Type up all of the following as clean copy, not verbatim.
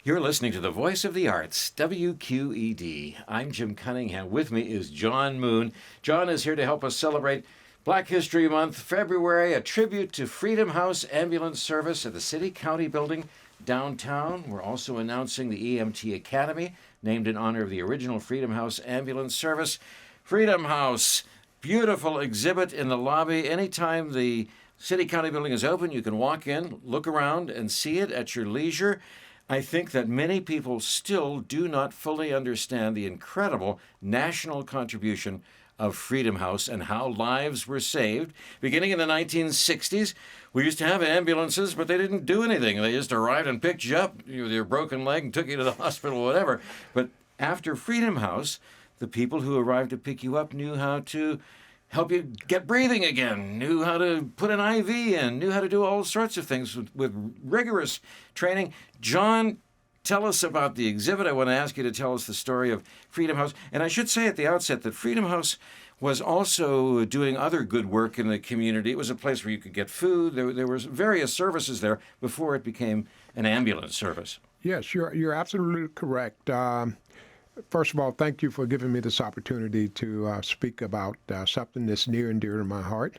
You're listening to the Voice of the Arts, WQED. I'm Jim Cunningham. With me is John Moon. John is here to help us celebrate Black History Month, February, a tribute to Freedom House Ambulance Service at the City County Building downtown. We're also announcing the EMT Academy, named in honor of the original Freedom House Ambulance Service. Freedom House, beautiful exhibit in the lobby. Anytime the City County Building is open, you can walk in, look around, and see it at your leisure. I think that many people still do not fully understand the incredible national contribution of Freedom House and how lives were saved. Beginning in the 1960s, we used to have ambulances, but they didn't do anything. They just arrived and picked you up with your broken leg and took you to the hospital or whatever. But after Freedom House, the people who arrived to pick you up knew how to help you get breathing again, knew how to put an IV in, knew how to do all sorts of things with rigorous training. John, tell us about the exhibit. I want to ask you to tell us the story of Freedom House. And I should say at the outset that Freedom House was also doing other good work in the community. It was a place where you could get food. There were various services there before it became an ambulance service. Yes, you're absolutely correct. First of all, thank you for giving me this opportunity to speak about something that's near and dear to my heart.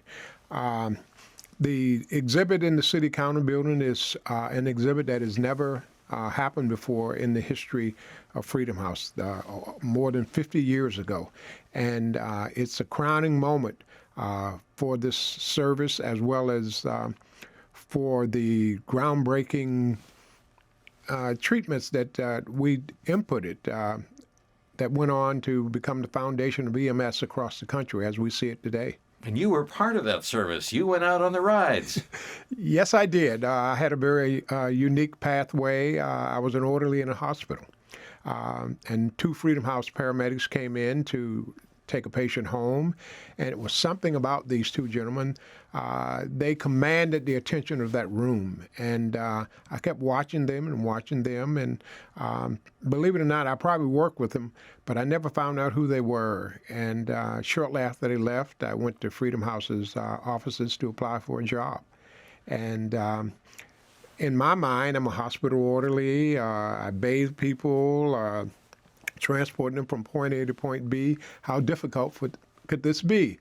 The exhibit in the City County Building is an exhibit that has never happened before in the history of Freedom House, more than 50 years ago. And it's a crowning moment for this service, as well as for the groundbreaking treatments that we inputted that went on to become the foundation of EMS across the country as we see it today. And you were part of that service. You went out on the rides. Yes, I did. I had a very unique pathway. I was an orderly in a hospital. And two Freedom House paramedics came in to take a patient home. And it was something about these two gentlemen. They commanded the attention of that room. And I kept watching them. And believe it or not, I probably worked with them, but I never found out who they were. And shortly after they left, I went to Freedom House's offices to apply for a job. And in my mind, I'm a hospital orderly. I bathe people, transporting them from point A to point B. How difficult could this be?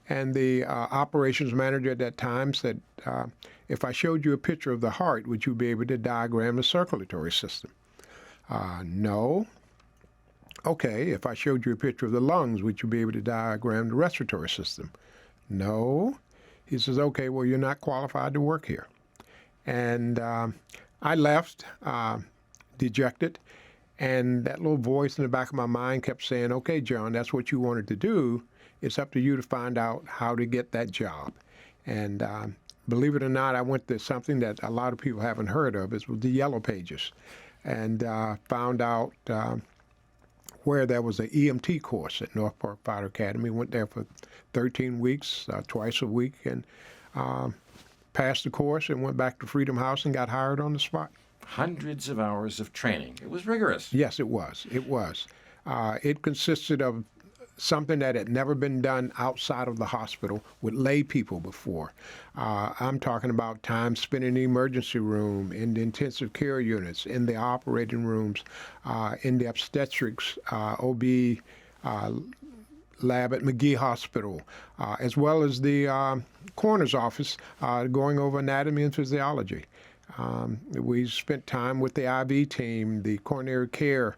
And the operations manager at that time said, if I showed you a picture of the heart, would you be able to diagram the circulatory system? No. Okay, if I showed you a picture of the lungs, would you be able to diagram the respiratory system? No. He says, okay, well, you're not qualified to work here. And I left dejected. And that little voice in the back of my mind kept saying, okay, John, that's what you wanted to do. It's up to you to find out how to get that job. And believe it or not, I went to something that a lot of people haven't heard of. It was the Yellow Pages. And found out where there was an EMT course at North Park Fire Academy. Went there for 13 weeks, twice a week, and passed the course and went back to Freedom House and got hired on the spot. Hundreds of hours of training. It was rigorous. Yes, it was. It was. It consisted of something that had never been done outside of the hospital with lay people before. I'm talking about time spent in the emergency room, in the intensive care units, in the operating rooms, in the obstetrics, OB lab at McGee Hospital, as well as the coroner's office, going over anatomy and physiology. We spent time with the IV team, the coronary care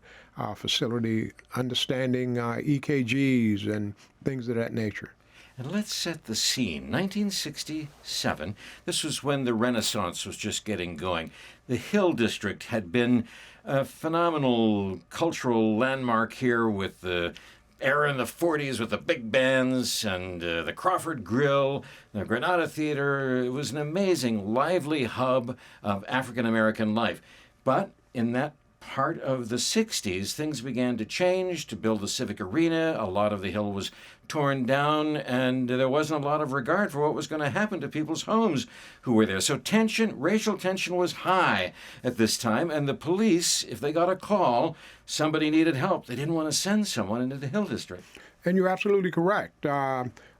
facility, understanding EKGs and things of that nature. And let's set the scene. 1967, this was when the Renaissance was just getting going. The Hill District had been a phenomenal cultural landmark here with the era in the 40s with the big bands and the Crawford Grill, the Granada Theater. It was an amazing, lively hub of African-American life. But in that part of the 60s, things began to change. To build the Civic Arena, a lot of the hill was torn down, and there wasn't a lot of regard for what was going to happen to people's homes who were there. So racial tension was high at this time, and the police, if they got a call, somebody needed help, they didn't want to send someone into the Hill District. And you're absolutely correct.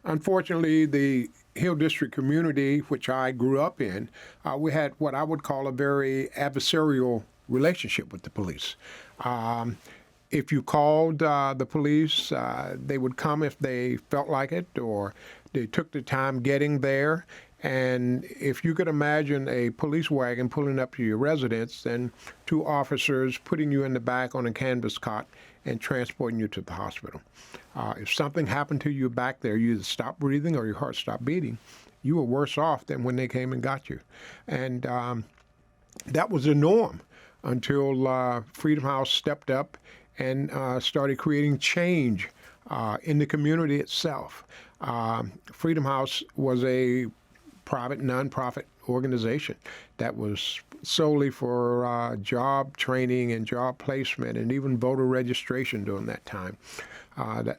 Unfortunately, the Hill District community, which I grew up in, we had what I would call a very adversarial relationship with the police. If you called the police, they would come if they felt like it, or they took the time getting there. And if you could imagine a police wagon pulling up to your residence and two officers putting you in the back on a canvas cot and transporting you to the hospital. If something happened to you back there, you either stopped breathing or your heart stopped beating, you were worse off than when they came and got you. And that was the norm until Freedom House stepped up and started creating change in the community itself. Freedom House was a private nonprofit organization that was solely for job training and job placement and even voter registration during that time.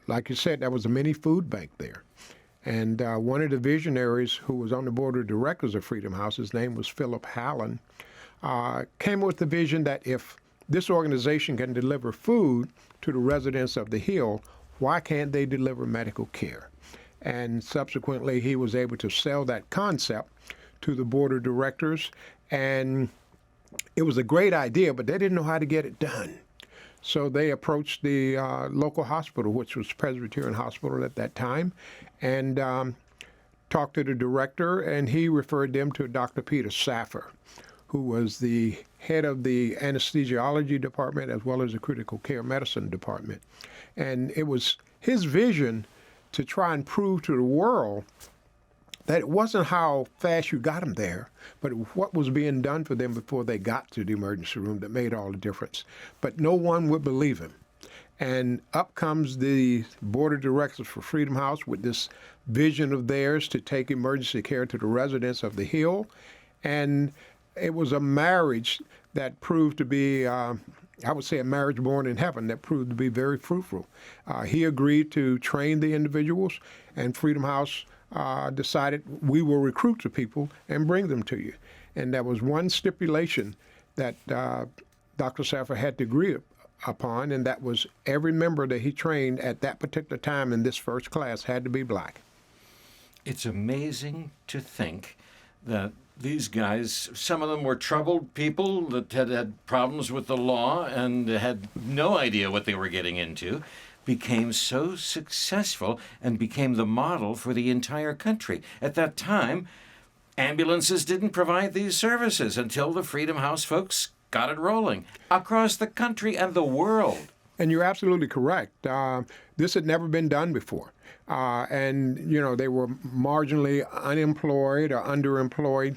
Like you said, there was a mini food bank there. And one of the visionaries who was on the board of directors of Freedom House, his name was Philip Hallen, came with the vision that if this organization can deliver food to the residents of the Hill, why can't they deliver medical care? And subsequently, he was able to sell that concept to the board of directors. And it was a great idea, but they didn't know how to get it done. So they approached the local hospital, which was Presbyterian Hospital at that time, and talked to the director, and he referred them to Dr. Peter Saffer, who was the head of the anesthesiology department as well as the critical care medicine department. And it was his vision to try and prove to the world that it wasn't how fast you got them there, but what was being done for them before they got to the emergency room that made all the difference. But no one would believe him. And up comes the board of directors for Freedom House with this vision of theirs to take emergency care to the residents of the Hill. And it was a marriage that proved to be, I would say, a marriage born in heaven that proved to be very fruitful. He agreed to train the individuals, and Freedom House decided we will recruit the people and bring them to you. And there was one stipulation that Dr. Saffer had to agree upon, and that was every member that he trained at that particular time in this first class had to be black. It's amazing to think that these guys, some of them were troubled people that had problems with the law and had no idea what they were getting into, became so successful and became the model for the entire country. At that time, ambulances didn't provide these services until the Freedom House folks got it rolling across the country and the world. And you're absolutely correct. This had never been done before. And, you know, they were marginally unemployed or underemployed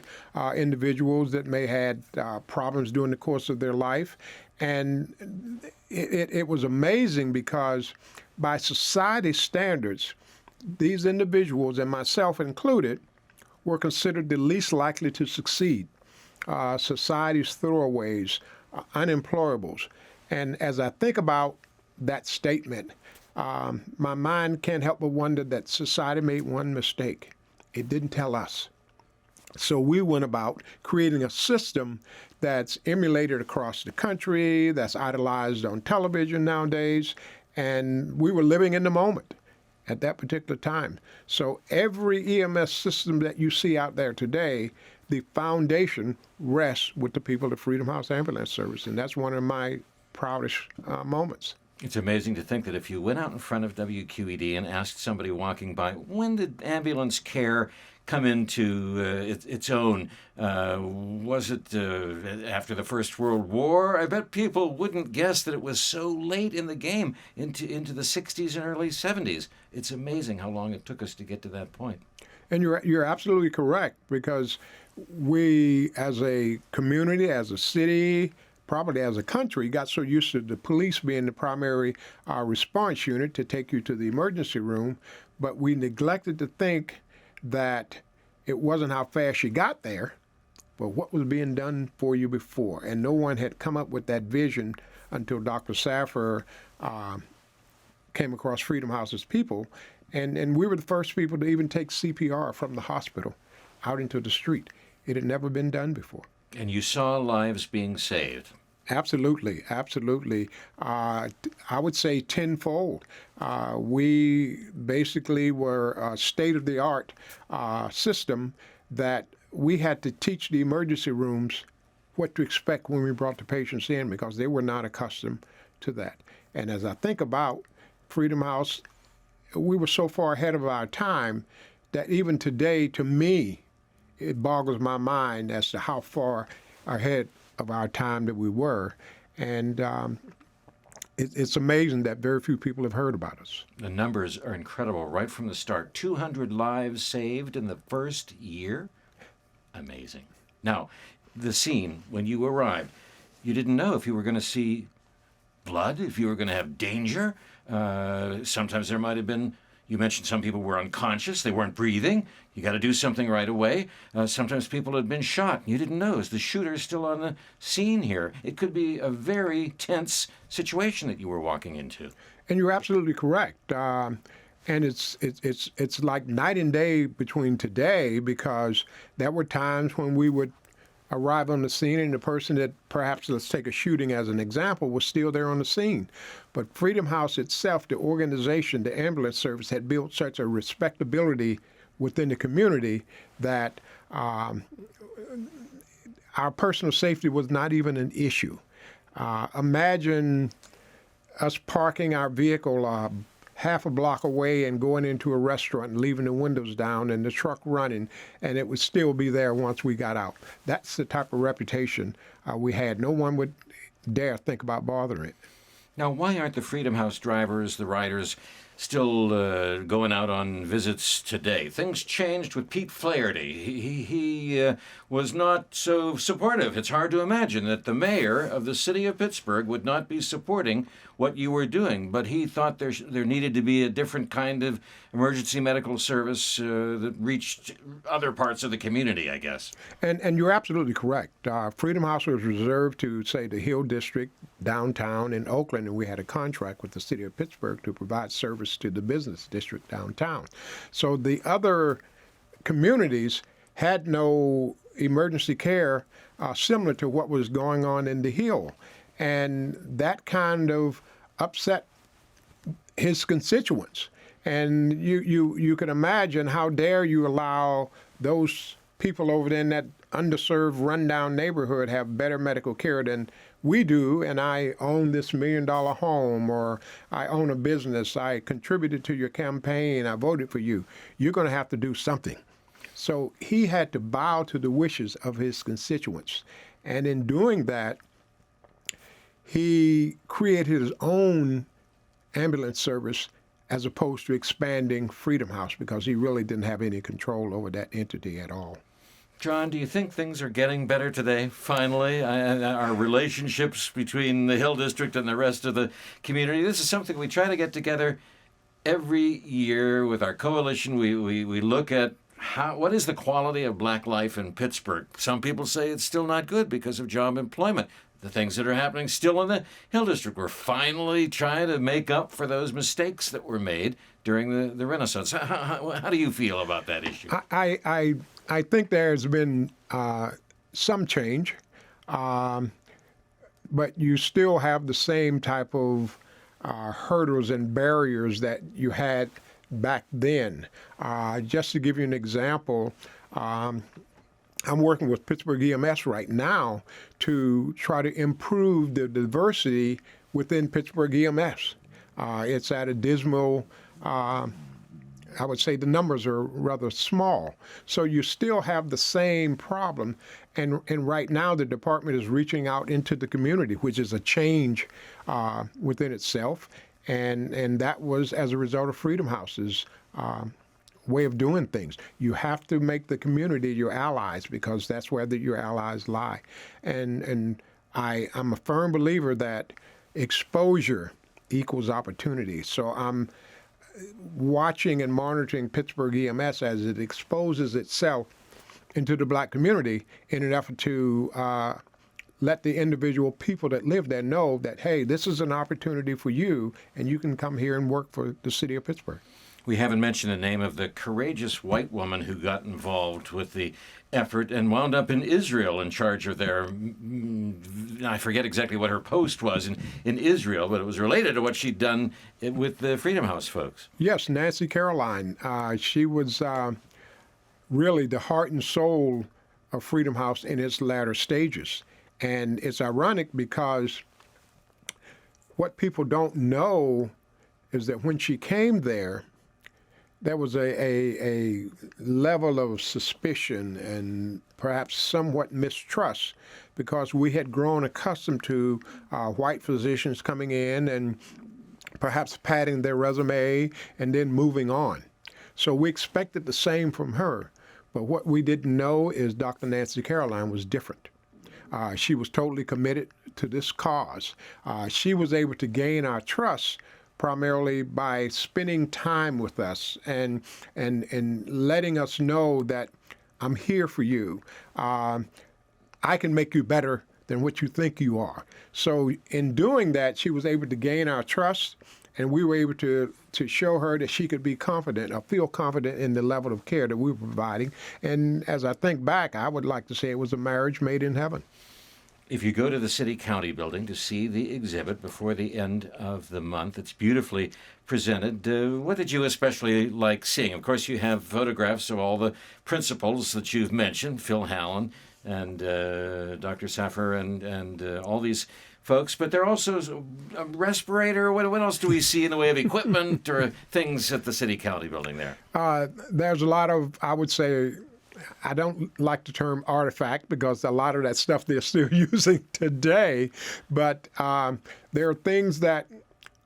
individuals that may had problems during the course of their life. And it was amazing because by society standards, these individuals, and myself included, were considered the least likely to succeed. Society's throwaways, unemployables. And as I think about that statement, my mind can't help but wonder that society made one mistake. It didn't tell us. So we went about creating a system that's emulated across the country, that's idolized on television nowadays, and we were living in the moment at that particular time. So every EMS system that you see out there today, the foundation rests with the people at Freedom House Ambulance Service, and that's one of my proudest moments. It's amazing to think that if you went out in front of WQED and asked somebody walking by, when did ambulance care come into its own? Was it after the First World War? I bet people wouldn't guess that it was so late in the game, into the 60s and early 70s. It's amazing how long it took us to get to that point. And you're absolutely correct, because we as a community, as a city, probably as a country, got so used to the police being the primary response unit to take you to the emergency room, but we neglected to think that it wasn't how fast you got there, but what was being done for you before. And no one had come up with that vision until Dr. Saffer came across Freedom House's people. And we were the first people to even take CPR from the hospital out into the street. It had never been done before. And you saw lives being saved. Absolutely, absolutely. I would say tenfold. We basically were a state-of-the-art system that we had to teach the emergency rooms what to expect when we brought the patients in because they were not accustomed to that. And as I think about Freedom House, we were so far ahead of our time that even today, to me, it boggles my mind as to how far ahead of our time that we were. And it's amazing that very few people have heard about us. The numbers are incredible right from the start. 200 lives saved in the first year. Amazing. Now, the scene, when you arrived, you didn't know if you were going to see blood, if you were going to have danger. Sometimes there might have been, you mentioned some people were unconscious, they weren't breathing. You got to do something right away. Sometimes people had been shot. You didn't know. Is the shooter still on the scene here? It could be a very tense situation that you were walking into. And you're absolutely correct. And it's like night and day between today because there were times when we would arrive on the scene and the person that perhaps, let's take a shooting as an example, was still there on the scene. But Freedom House itself, the organization, the ambulance service, had built such a respectability within the community that our personal safety was not even an issue. Imagine us parking our vehicle half a block away and going into a restaurant and leaving the windows down and the truck running, and it would still be there once we got out. That's the type of reputation we had. No one would dare think about bothering it. Now, why aren't the Freedom House drivers, the riders, still going out on visits today? Things changed with Pete Flaherty. He was not so supportive. It's hard to imagine that the mayor of the city of Pittsburgh would not be supporting what you were doing, but he thought there needed to be a different kind of emergency medical service that reached other parts of the community, I guess. And you're absolutely correct. Freedom House was reserved to, say, the Hill District, downtown in Oakland, and we had a contract with the city of Pittsburgh to provide service to the business district downtown. So the other communities had no emergency care similar to what was going on in the Hill. And that kind of upset his constituents. And you can imagine how dare you allow those people over there in that underserved, rundown neighborhood have better medical care than we do, and I own this $1 million home, or I own a business, I contributed to your campaign, I voted for you. You're going to have to do something. So he had to bow to the wishes of his constituents. And in doing that, he created his own ambulance service as opposed to expanding Freedom House because he really didn't have any control over that entity at all. John, do you think things are getting better today, finally? Our relationships between the Hill District and the rest of the community, this is something we try to get together every year with our coalition. We look at what is the quality of black life in Pittsburgh. Some people say it's still not good because of job employment. The things that are happening still in the Hill District. We're finally trying to make up for those mistakes that were made during the Renaissance. How do you feel about that issue? I think there's been some change, but you still have the same type of hurdles and barriers that you had back then. Just to give you an example, I'm working with Pittsburgh EMS right now to try to improve the diversity within Pittsburgh EMS. It's at a dismal, I would say the numbers are rather small. So you still have the same problem. And right now the department is reaching out into the community, which is a change within itself. And that was as a result of Freedom House's way of doing things. You have to make the community your allies because that's where your allies lie. And I'm a firm believer that exposure equals opportunity. So I'm watching and monitoring Pittsburgh EMS as it exposes itself into the black community in an effort to let the individual people that live there know that, hey, this is an opportunity for you, and you can come here and work for the city of Pittsburgh. We haven't mentioned the name of the courageous white woman who got involved with the effort and wound up in Israel in charge of their, I forget exactly what her post was in Israel, but it was related to what she'd done with the Freedom House folks. Yes, Nancy Caroline. She was really the heart and soul of Freedom House in its latter stages. And it's ironic because what people don't know is that when she came there was a level of suspicion and perhaps somewhat mistrust because we had grown accustomed to white physicians coming in and perhaps padding their resume and then moving on. So we expected the same from her. But what we didn't know is Dr. Nancy Caroline was different. She was totally committed to this cause. She was able to gain our trust primarily by spending time with us and letting us know that I'm here for you. I can make you better than what you think you are. So in doing that, she was able to gain our trust, and we were able to show her that she could be confident or feel confident in the level of care that we were providing. And as I think back, I would like to say it was a marriage made in heaven. If you go to the city-county building to see the exhibit before the end of the month, it's beautifully presented. What did you especially like seeing? Of course, you have photographs of all the principals that you've mentioned, Phil Hallen and Dr. Saffer and all these folks, but there are also a respirator. What else do we see in the way of equipment or things at the city-county building there? There's a lot of, I would say, I don't like the term artifact because a lot of that stuff they're still using today, but there are things that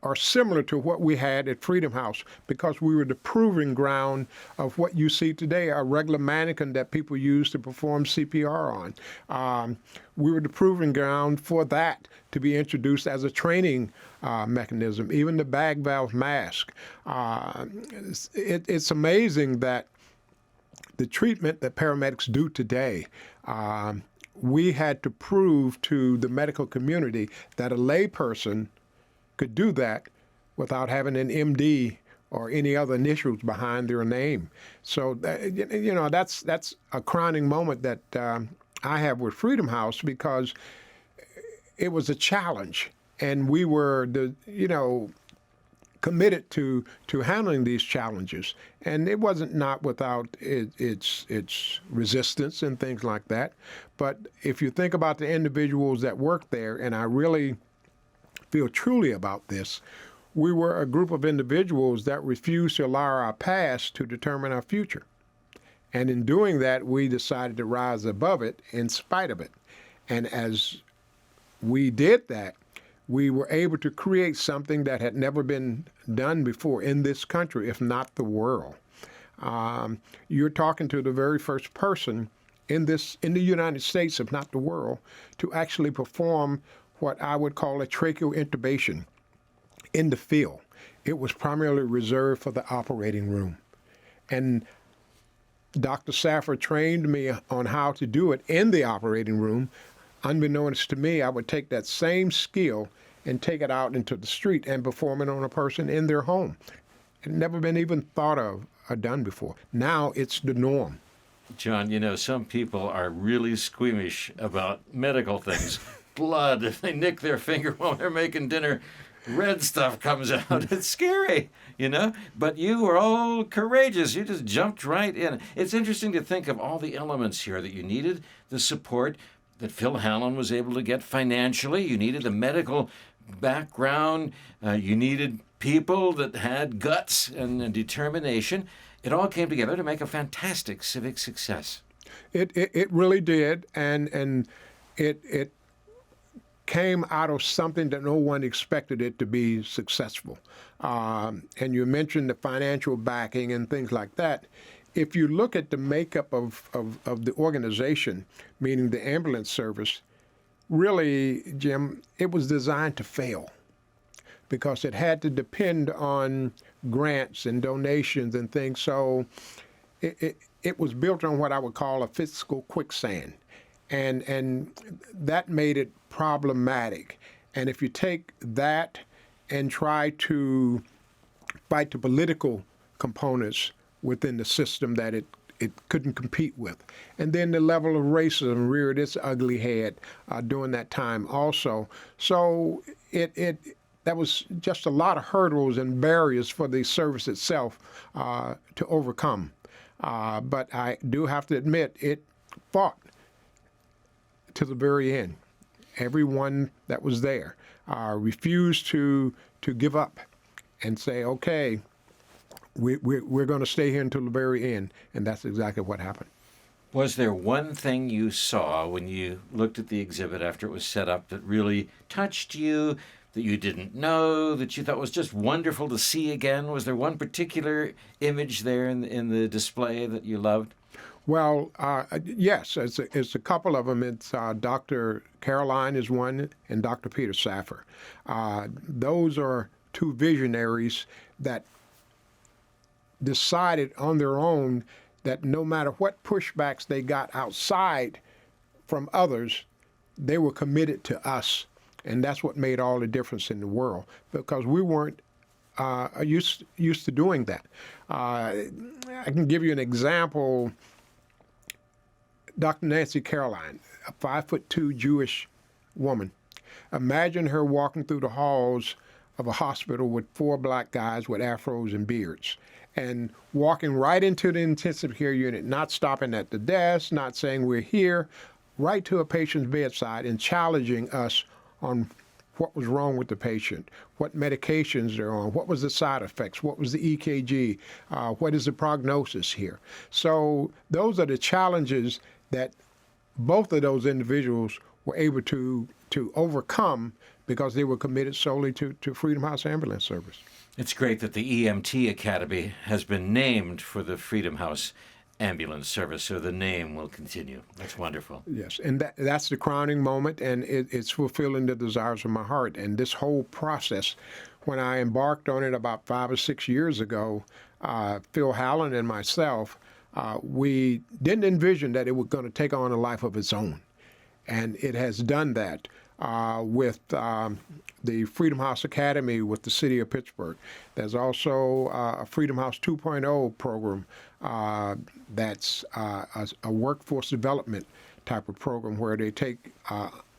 are similar to what we had at Freedom House because we were the proving ground of what you see today, a regular mannequin that people use to perform CPR on. We were the proving ground for that to be introduced as a training mechanism, even the bag valve mask. It's amazing that the treatment that paramedics do today, we had to prove to the medical community that a layperson could do that without having an MD or any other initials behind their name. So, that's a crowning moment that I have with Freedom House because it was a challenge, and we were committed to handling these challenges. And it wasn't not without its resistance and things like that. But if you think about the individuals that worked there, and I really feel truly about this, we were a group of individuals that refused to allow our past to determine our future. And in doing that, we decided to rise above it in spite of it. And as we did that, we were able to create something that had never been done before in this country, if not the world. You're talking to the very first person in the United States, if not the world, to actually perform what I would call a tracheal intubation in the field. It was primarily reserved for the operating room. And Dr. Saffer trained me on how to do it in the operating room. Unbeknownst to me, I would take that same skill and take it out into the street and perform it on a person in their home. It had never been even thought of or done before. Now it's the norm. John, some people are really squeamish about medical things. Blood, if they nick their finger while they're making dinner, red stuff comes out. It's scary, But you were all courageous. You just jumped right in. It's interesting to think of all the elements here that you needed, the support that Phil Hallen was able to get financially. You needed the medical background. You needed people that had guts and determination. It all came together to make a fantastic civic success. It really did, and it came out of something that no one expected it to be successful. And you mentioned the financial backing and things like that. If you look at the makeup of the organization, meaning the ambulance service, really, Jim, it was designed to fail because it had to depend on grants and donations and things. So it was built on what I would call a fiscal quicksand. And that made it problematic. And if you take that and try to fight the political components within the system that it couldn't compete with. And then the level of racism reared its ugly head during that time also. So that was just a lot of hurdles and barriers for the service itself to overcome. But I do have to admit, it fought to the very end. everyone that was there refused to give up and say, okay, we're going to stay here until the very end. And that's exactly what happened. Was there one thing you saw when you looked at the exhibit after it was set up that really touched you, that you didn't know, that you thought was just wonderful to see again? Was there one particular image there in the display that you loved? Well, yes, it's a couple of them. It's Dr. Caroline is one, and Dr. Peter Saffer. Those are two visionaries that decided on their own that no matter what pushbacks they got outside from others, they were committed to us. And that's what made all the difference in the world, because we weren't used to doing that. I can give you an example. Dr. Nancy Caroline, a 5'2" Jewish woman. Imagine her walking through the halls of a hospital with 4 black guys with afros and beards, and walking right into the intensive care unit, not stopping at the desk, not saying we're here, right to a patient's bedside and challenging us on what was wrong with the patient, what medications they're on, what was the side effects, what was the EKG, what is the prognosis here. So those are the challenges that both of those individuals were able to overcome because they were committed solely to Freedom House Ambulance Service. It's great that the EMT Academy has been named for the Freedom House Ambulance Service, so the name will continue. That's wonderful. Yes, and that's the crowning moment, and it's fulfilling the desires of my heart. And this whole process, when I embarked on it about 5 or 6 years ago, Phil Hallen and myself, we didn't envision that it was going to take on a life of its own. And it has done that with the Freedom House Academy with the city of Pittsburgh. There's also a Freedom House 2.0 program that's a workforce development type of program where they take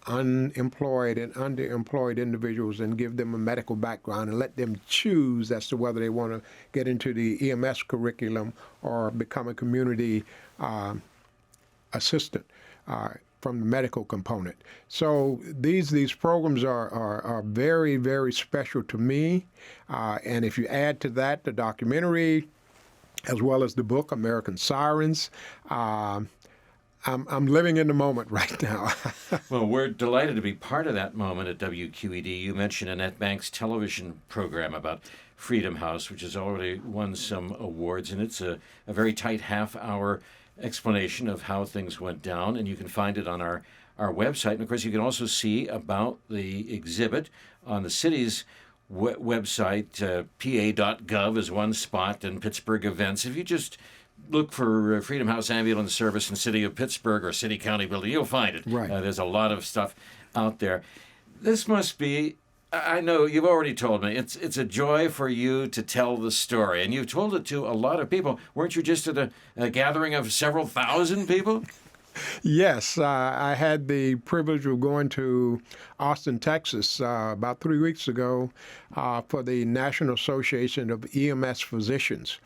unemployed and underemployed individuals and give them a medical background and let them choose as to whether they want to get into the EMS curriculum or become a community assistant from the medical component. So these programs are very, very special to me. And if you add to that the documentary, as well as the book, American Sirens, I'm living in the moment right now. Well, we're delighted to be part of that moment at WQED. You mentioned Annette Banks' television program about Freedom House, which has already won some awards, and it's a very tight half-hour explanation of how things went down, and you can find it on our website. And, of course, you can also see about the exhibit on the city's website. pa.gov is one spot, and Pittsburgh events. If you just look for Freedom House Ambulance Service in City of Pittsburgh or City County Building, you'll find it. Right. There's a lot of stuff out there. This must be, I know you've already told me, it's a joy for you to tell the story, and you've told it to a lot of people. Weren't you just at a gathering of several thousand people? Yes, I had the privilege of going to Austin, Texas about 3 weeks ago for the National Association of EMS Physicians,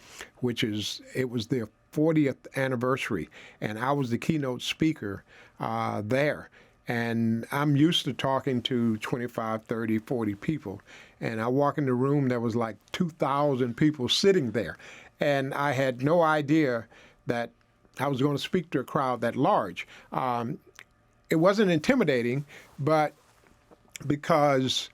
it was their 40th anniversary, and I was the keynote speaker there. And I'm used to talking to 25, 30, 40 people. And I walk in the room, there was like 2,000 people sitting there. And I had no idea that I was going to speak to a crowd that large. It wasn't intimidating, but because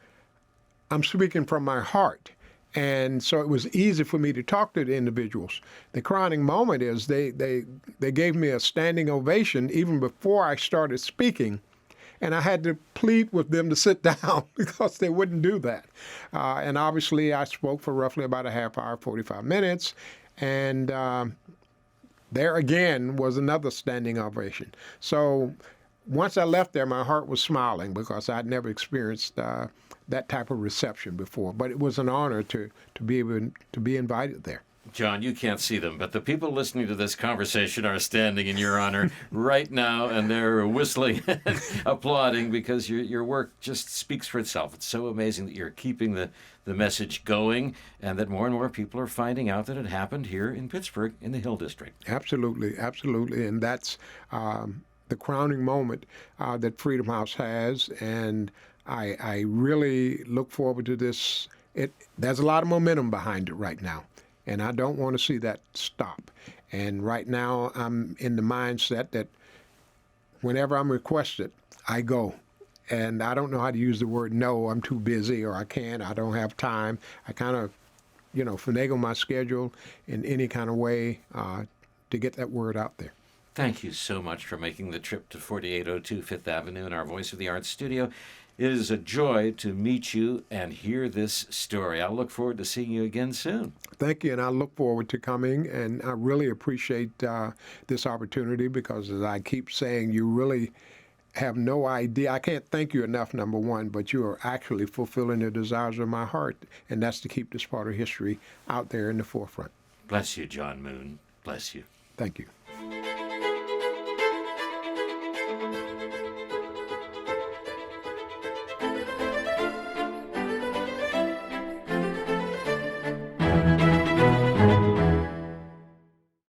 I'm speaking from my heart. And so it was easy for me to talk to the individuals. The crowning moment is they gave me a standing ovation even before I started speaking. And I had to plead with them to sit down because they wouldn't do that. And obviously, I spoke for roughly about a half hour, 45 minutes. And there again was another standing ovation. So once I left there, my heart was smiling because I'd never experienced that type of reception before. But it was an honor to be able to be invited there. John, you can't see them, but the people listening to this conversation are standing in your honor right now, and they're whistling and applauding because your work just speaks for itself. It's so amazing that you're keeping the message going and that more and more people are finding out that it happened here in Pittsburgh in the Hill District. Absolutely, absolutely. And that's the crowning moment that Freedom House has, and I really look forward to this. There's a lot of momentum behind it right now, and I don't want to see that stop. And right now, I'm in the mindset that whenever I'm requested, I go. And I don't know how to use the word no. I'm too busy, or I can't. I don't have time. I kind of, finagle my schedule in any kind of way to get that word out there. Thank you so much for making the trip to 4802 Fifth Avenue in our Voice of the Arts studio. It is a joy to meet you and hear this story. I'll look forward to seeing you again soon. Thank you, and I look forward to coming, and I really appreciate this opportunity because, as I keep saying, you really have no idea. I can't thank you enough, number one, but you are actually fulfilling the desires of my heart, and that's to keep this part of history out there in the forefront. Bless you, John Moon. Bless you. Thank you.